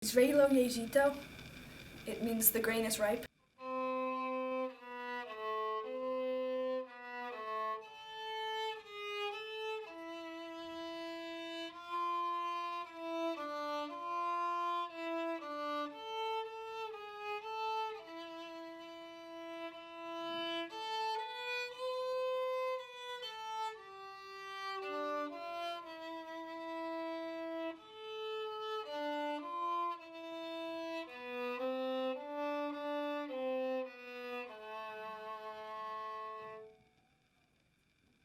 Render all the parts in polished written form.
Svelo jezito. It means the grain is ripe.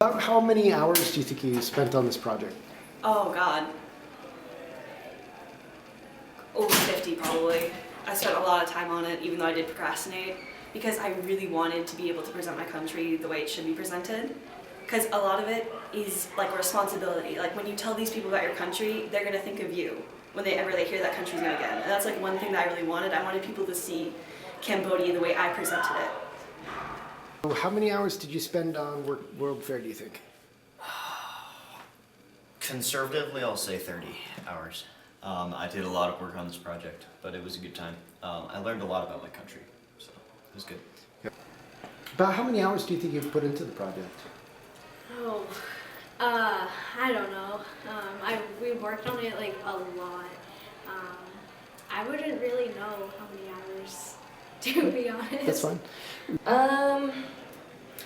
About how many hours do you think you spent on this project? Oh God. Over 50 probably. I spent a lot of time on it even though I did procrastinate because I really wanted to be able to present my country the way it should be presented. Because a lot of it is like a responsibility. Like when you tell these people about your country, they're gonna think of you whenever they hear that country's gonna get. And that's like one thing that I really wanted. I wanted people to see Cambodia the way I presented it. How many hours did you spend on World Fair, do you think? Conservatively, I'll say 30 hours. I did a lot of work on this project, but it was a good time. I learned a lot about my country, so it was good. About how many hours do you think you've put into the project? Oh, I don't know. We worked on it like a lot. I wouldn't really know how many hours, to be honest. That's fine.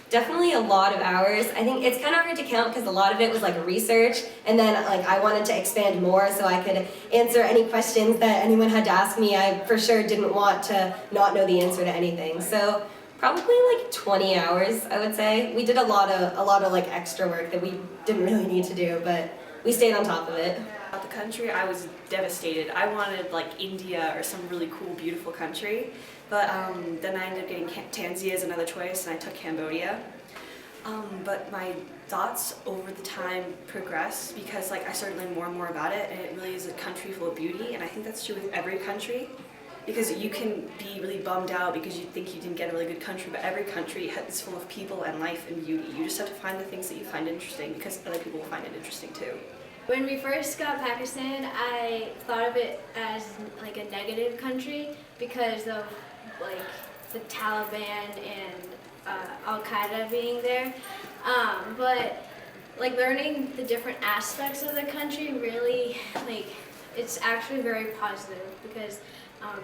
Definitely a lot of hours. I think it's kind of hard to count because a lot of it was like research, and then like I wanted to expand more so I could answer any questions that anyone had to ask me. I for sure didn't want to not know the answer to anything. So probably like 20 hours, I would say. We did a lot of like extra work that we didn't really need to do, but we stayed on top of it. About the country, I was devastated. I wanted like India or some really cool, beautiful country, but then I ended up getting Tanzania as another choice, and I took Cambodia. But my thoughts over the time progressed because like I started learning more and more about it, and it really is a country full of beauty, and I think that's true with every country. Because you can be really bummed out because you think you didn't get a really good country, but every country is full of people and life and beauty. You just have to find the things that you find interesting because other people will find it interesting too. When we first got Pakistan, I thought of it as like a negative country because of like the Taliban and Al-Qaeda being there. But like learning the different aspects of the country really, like, it's actually very positive because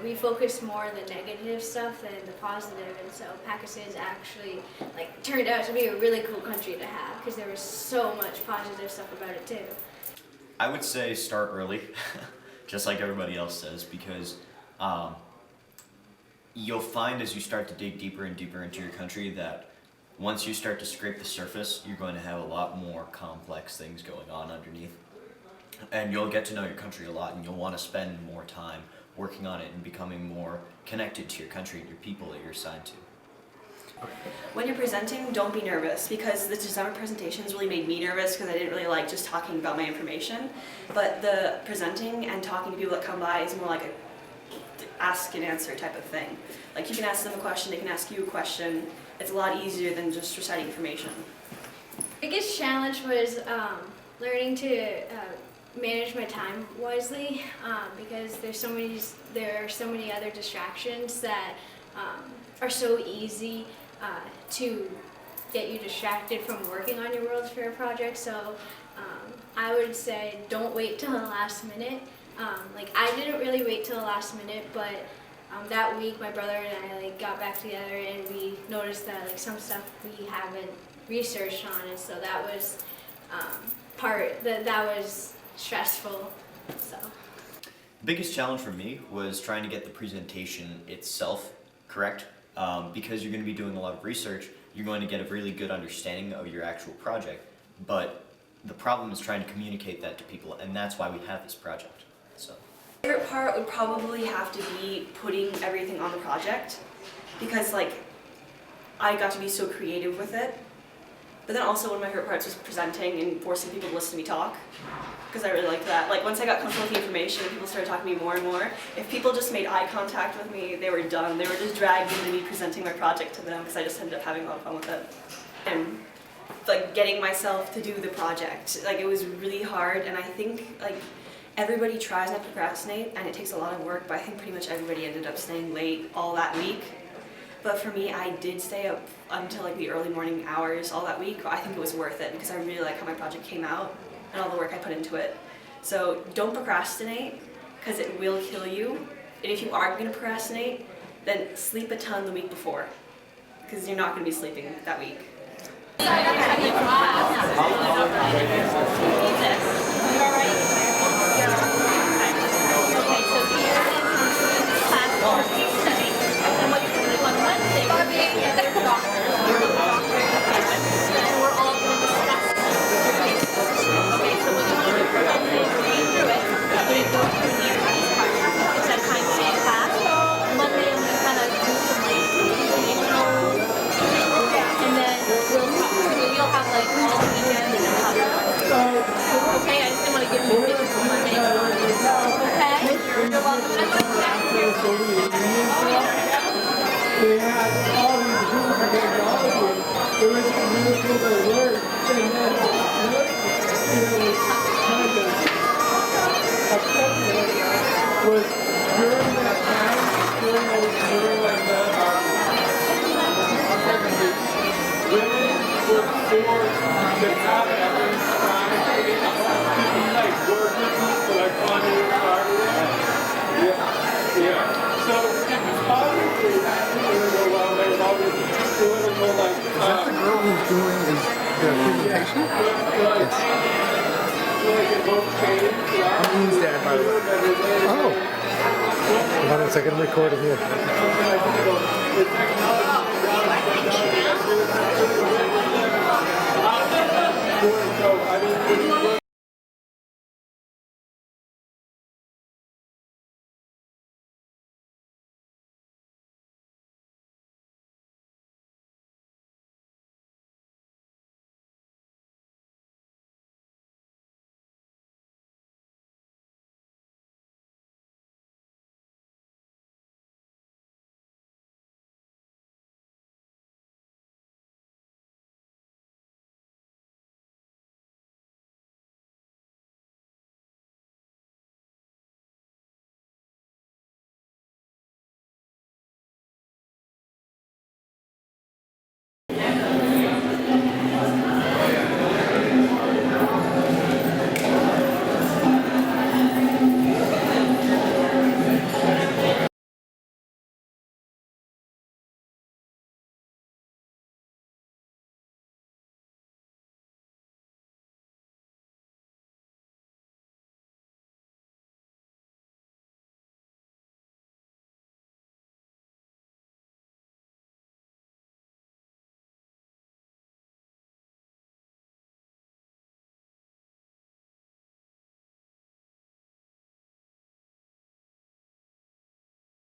we focus more on the negative stuff than the positive, and so Pakistan's actually like turned out to be a really cool country to have because there was so much positive stuff about it too. I would say start early, just like everybody else says, because you'll find as you start to dig deeper and deeper into your country that once you start to scrape the surface, you're going to have a lot more complex things going on underneath. And you'll get to know your country a lot, and you'll want to spend more time working on it and becoming more connected to your country and your people that you're assigned to. When you're presenting, don't be nervous because the December presentations really made me nervous because I didn't really like just talking about my information. But the presenting and talking to people that come by is more like a ask and answer type of thing. Like you can ask them a question, they can ask you a question. It's a lot easier than just reciting information. The biggest challenge was learning to manage my time wisely because there are so many other distractions that are so easy to get you distracted from working on your World's Fair project. So I would say don't wait till the last minute. Like I didn't really wait till the last minute, but that week my brother and I like got back together and we noticed that like some stuff we haven't researched on, and so that was that was stressful. So The biggest challenge for me was trying to get the presentation itself correct. Because you're going to be doing a lot of research, you're going to get a really good understanding of your actual project. But the problem is trying to communicate that to people, and that's why we have this project. So, My favorite part would probably have to be putting everything on the project because like I got to be so creative with it. But then also one of my favorite parts was presenting and forcing people to listen to me talk because I really liked that. Like once I got comfortable with the information and people started talking to me more and more, if people just made eye contact with me, they were done. They were just dragged into me presenting my project to them because I just ended up having a lot of fun with it. And like getting myself to do the project, like it was really hard, and I think like everybody tries not to procrastinate, and it takes a lot of work, but I think pretty much everybody ended up staying late all that week. But for me, I did stay up until like the early morning hours all that week. I think it was worth it because I really like how my project came out and all the work I put into it. So don't procrastinate because it will kill you. And if you are going to procrastinate, then sleep a ton the week before because you're not going to be sleeping that week. They had all these different technologies. It was really cool to learn. And then what was kind of upset was during that time, during like the 70s, women were forced to have every time like workers like Connie started. Yeah. So obviously that didn't go well. They were always political like. Is that the girl who's doing the presentation? Yes. I'm Ian's dad, by the way. Oh. Hold on a second, I'm recording here.